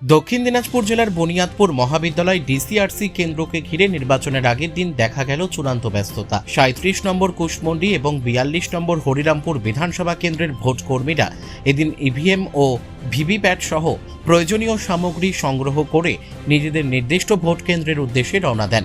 দক্ষিণ দিনাজপুর জেলার বনিয়াদপুর মহাবিদ্যালয় ডিসিআরসি কেন্দ্রকে ঘিরে নির্বাচনের আগের দিন দেখা গেল চূড়ান্ত ব্যস্ততা। ৩৭ নম্বর কুশমন্ডি এবং ৪২ নম্বর হরিরামপুর বিধানসভা কেন্দ্রের ভোট কর্মীরা এদিন ইভিএম ও ভিভিপ্যাট সহ প্রয়োজনীয় সামগ্রী সংগ্রহ করে নিজেদের নির্দিষ্ট ভোট কেন্দ্রের উদ্দেশ্যে রওনা দেন।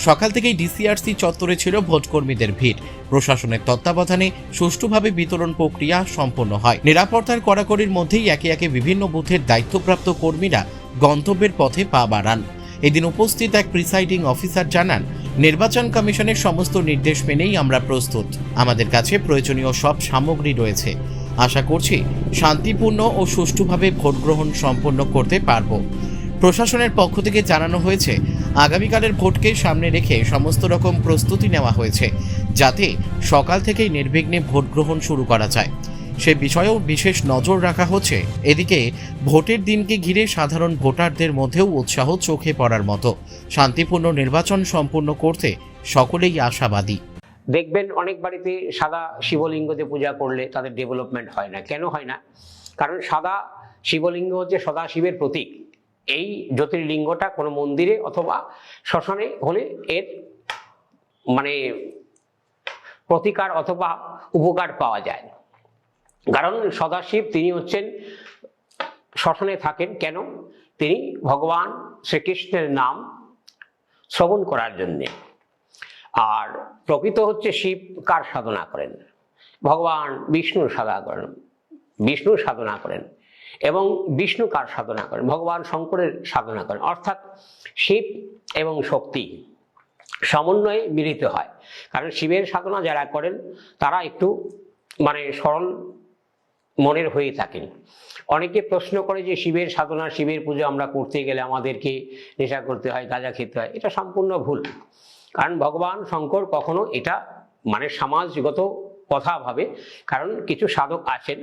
সকাল থেকেই ডিসিআরসি চত্বরে ছিল ভোটকর্মীদের ভিড়। প্রশাসনের তত্ত্বাবধানে সুষ্ঠুভাবে বিতরণ প্রক্রিয়া সম্পন্ন হয়। নিরাপত্তার কড়াকড়ির মধ্যেই একে একে বিভিন্ন বুথের দায়িত্বপ্রাপ্ত কর্মীরা গন্তব্যের পথে পা বাড়ান। এদিন উপস্থিত এক প্রিসাইডিং অফিসার জানান, নির্বাচন কমিশনের সমস্ত নির্দেশ মেনেই আমরা প্রস্তুত। আমাদের কাছে প্রয়োজনীয় সব সামগ্রী রয়েছে। আশা করছি শান্তিপূর্ণ ও সুষ্ঠুভাবে ভোট গ্রহণ সম্পন্ন করতে পারব। প্রশাসনের পক্ষ থেকে জানানো হয়েছে, আগামীকালের ভোটকে সামনে রেখে সমস্ত রকম প্রস্তুতি নেওয়া হয়েছে, যাতে সকাল থেকেই নির্বিঘ্নে ভোট গ্রহণ শুরু করা যায়। সে বিষয়েও বিশেষ নজর রাখা হচ্ছে। এদিকে ভোটের দিনকে ঘিরে সাধারণ ভোটারদের মধ্যেও উৎসাহ চোখে পড়ার মতো। শান্তিপূর্ণ নির্বাচন সম্পূর্ণ করতে সকলেই আশাবাদী। দেখবেন অনেক বাড়িতে সাদা শিবলিঙ্গতে পূজা করলে তাদের ডেভেলপমেন্ট হয় না। কেন হয় না? কারণ সাদা শিবলিঙ্গ হচ্ছে সদাশিবের প্রতীক। এই জ্যোতির্লিঙ্গটা কোনো মন্দিরে অথবা শ্মশানে হলে এর প্রতিকার অথবা উপকার পাওয়া যায়। কারণ সদাশিব তিনি হচ্ছেন শ্মশানে থাকেন। কেন? তিনি ভগবান শ্রীকৃষ্ণের নাম শ্রবণ করার জন্যে। আর প্রকৃত হচ্ছে শিব কার সাধনা করেন? ভগবান বিষ্ণুর সাধনা করেন। এবং বিষ্ণু কার সাধনা করেন? ভগবান শঙ্করের সাধনা করেন। অর্থাৎ শিব এবং শক্তি সমন্বয়ে মিলিত হয়। কারণ শিবের সাধনা যারা করেন তারা একটু সরল মনের হয়ে থাকেন। অনেকে প্রশ্ন করে যে শিবের সাধনা, শিবের পুজো আমরা করতে গেলে আমাদেরকে নেশা করতে হয়, গাঁজা খেতে হয়। এটা সম্পূর্ণ ভুল। কারণ ভগবান শঙ্কর কখনো এটা সমাজগত কথা ভাবে। কারণ কিছু সাধক আছেন,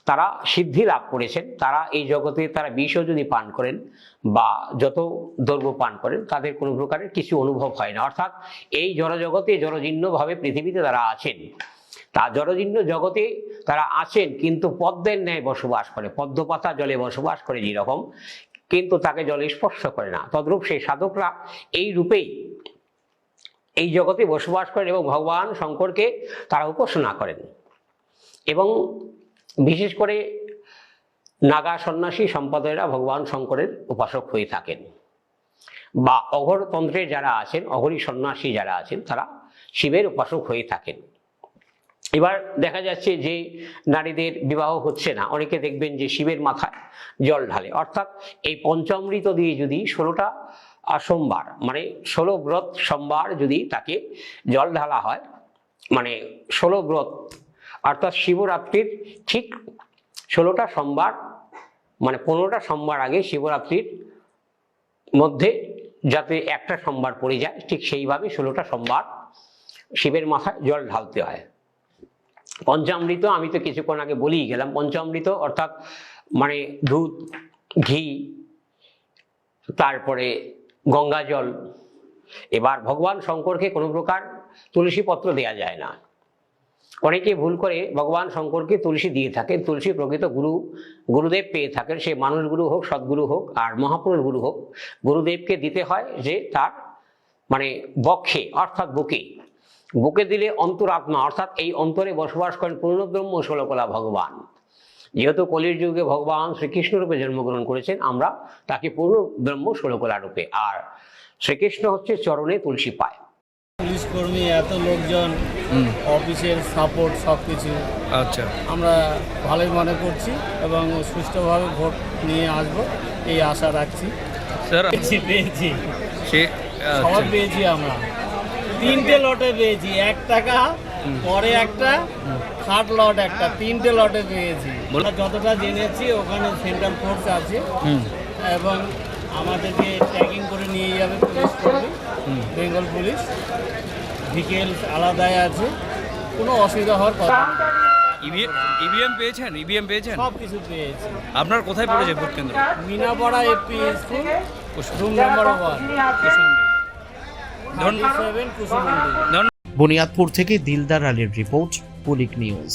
তারা সিদ্ধি লাভ করেছেন, তারা এই জগতে তারা বিষও যদি পান করেন বা যত দ্রব্য পান করেন তাদের কোনো প্রকারের কিছু অনুভব হয় না। অর্থাৎ এই জড়জগতে জড়জীর্ণভাবে পৃথিবীতে তারা আছেন। তা জড়জীর্ণ জগতে তারা আছেন, কিন্তু পদ্মের ন্যায় বসবাস করে। পদ্মপাতা জলে বসবাস করে যেরকম, কিন্তু তাকে জলে স্পর্শ করে না। তদ্রূপ সেই সাধকরা এই রূপেই এই জগতে বসবাস করেন এবং ভগবান শঙ্করকে তারা উপাসনা করেন। এবং বিশেষ করে নাগা সন্ন্যাসী সম্প্রদায়েরা ভগবান শঙ্করের উপাসক হয়ে থাকেন। বা অঘরতন্ত্রে যারা আছেন, অঘরী সন্ন্যাসী যারা আছেন, তারা শিবের উপাসক হয়ে থাকেন। এবার দেখা যাচ্ছে যে নারীদের বিবাহ হচ্ছে না, অনেকে দেখবেন যে শিবের মাথায় জল ঢালে। অর্থাৎ এই পঞ্চামৃত দিয়ে যদি 16টা সোমবার 16 ব্রত সোমবার যদি তাকে জল ঢালা হয়, 16 ব্রত অর্থাৎ শিবরাত্রির ঠিক 16টা সোমবার 15টা সোমবার আগে শিবরাত্রির মধ্যে যাতে একটা সোমবার পড়ে যায়, ঠিক সেইভাবে 16টা সোমবার শিবের মাথায় জল ঢালতে হয়। পঞ্চামৃত আমি তো কিছুক্ষণ আগে বলেই গেলাম। পঞ্চামৃত অর্থাৎ দুধ, ঘি, তারপরে গঙ্গা জল। এবার ভগবান শঙ্করকে কোনো প্রকার তুলসী পত্র দেয়া যায় না। অনেকে ভুল করে ভগবান শঙ্করকে তুলসী দিয়ে থাকেন। তুলসী প্রকৃত গুরুদেব পেয়ে থাকেন, সে মানুষ গুরু হোক, সদ্গুরু হোক আর মহাপুরুষ গুরু হোক। গুরুদেবকে দিতে হয় যে তার বক্ষে অর্থাৎ বুকে দিলে অন্তরাত্মা অর্থাৎ এই অন্তরে বসবাস করেন পূর্ণব্রহ্ম ষোলকলা ভগবান। যেহেতু কলির যুগে ভগবান শ্রীকৃষ্ণ রূপে জন্মগ্রহণ করেছেন, আমরা তাকে পূর্ণ ব্রহ্ম ষোলকলা রূপে, আর শ্রীকৃষ্ণ হচ্ছে চরণে তুলসী পায়। পুলিশ কর্মী, এত লোকজন, অফিসের সাপোর্ট, সবকিছু আচ্ছা আমরা ভালোই মনে করছি এবং সুষ্ঠুভাবে ভোট নিয়ে আসবো এই আশা রাখছি। স্যার পেয়েছি সে সবাই পেয়েছি। আমরা 3টে লটে পেয়েছি, 1 টাকা পরে একটা, থার্ড লট একটা, 3টে লটে পেয়েছি। যতটা জেনেছি ওখানে সেন্ট্রাল ফোর্স আছে এবং আমাদেরকে ট্র্যাকিং করে নিয়ে যাবে পুলিশ কর্মী, বেঙ্গল পুলিশ, ডিটেলস আলাদাই আছে, কোনো অসুবিধা হওয়ার কথা না। ইভিএম পেয়েছেন? সব কিছু পেয়েছি। আপনার কোথায় পড়েছে ভোট কেন্দ্র? Minapara AP school, room number 1, Kusumundi. Buniadpur থেকে দিলদার আলীর রিপোর্ট, পুলিশ নিউজ।